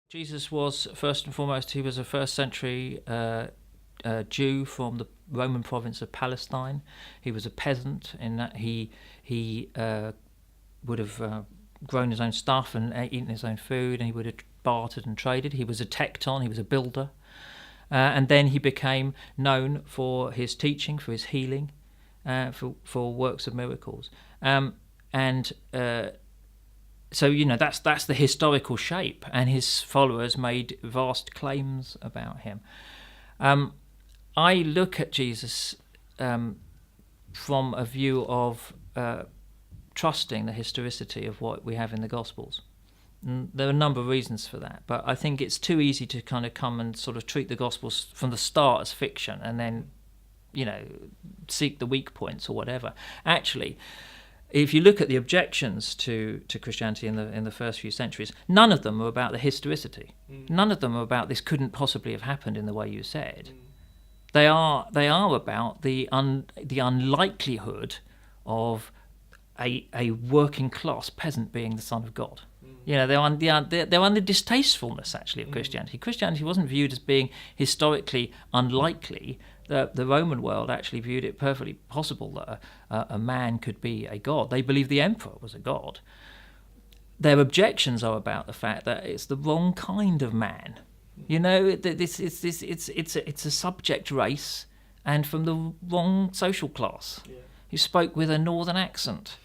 Jesus was, first and foremost, he was a first century Jew from the Roman province of Palestine. He was a peasant in that he would have grown his own stuff and eaten his own food, and he would have bartered and traded. He was a tekton, he was a builder. And then he became known for his teaching, for his healing, for works of miracles. So, that's the historical shape, and his followers made vast claims about him. I look at Jesus from a view of trusting the historicity of what we have in the Gospels. And there are a number of reasons for that, but I think it's too easy to kind of come and sort of treat the Gospels from the start as fiction and then, seek the weak points or whatever. Actually, if you look at the objections to Christianity in the first few centuries, none of them are about the historicity. None of them are about this couldn't possibly have happened in the way you said. They are about the unlikelihood of a working class peasant being the Son of God. They're on the distastefulness actually of Christianity. Christianity wasn't viewed as being historically unlikely. The Roman world actually viewed it perfectly possible that a man could be a god. They believed the emperor was a god. Their objections are about the fact that it's the wrong kind of man. It's a subject race and from the wrong social class. Yeah. Who spoke with a northern accent,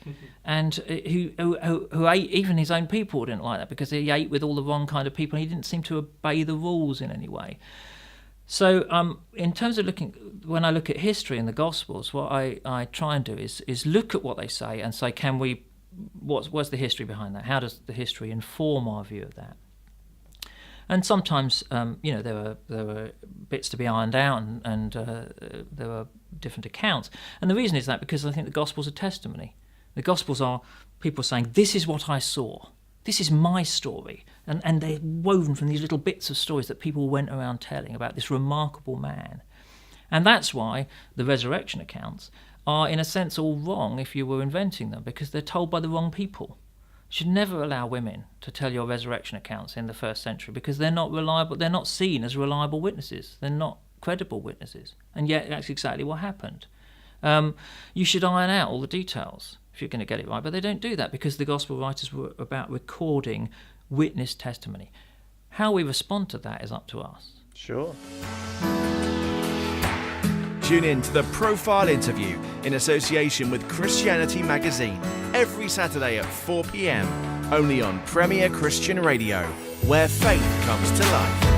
and who ate, even his own people didn't like that because he ate with all the wrong kind of people and he didn't seem to obey the rules in any way. So in terms of when I look at history in the Gospels, what I try and do is look at what they say and say, what's the history behind that? How does the history inform our view of that? And sometimes, there were bits to be ironed out, and there were different accounts. And the reason is that because I think the Gospels are testimony. The Gospels are people saying, this is what I saw. This is my story. And they're woven from these little bits of stories that people went around telling about this remarkable man. And that's why the resurrection accounts are, in a sense, all wrong if you were inventing them, because they're told by the wrong people. You should never allow women to tell your resurrection accounts in the first century because they're not reliable. They're not seen as reliable witnesses. They're not credible witnesses. And yet that's exactly what happened. You should iron out all the details if you're going to get it right, but they don't do that because the gospel writers were about recording witness testimony. How we respond to that is up to us. Sure. Tune in to the Profile Interview in association with Christianity Magazine every Saturday at 4 p.m. only on Premier Christian Radio, where faith comes to life.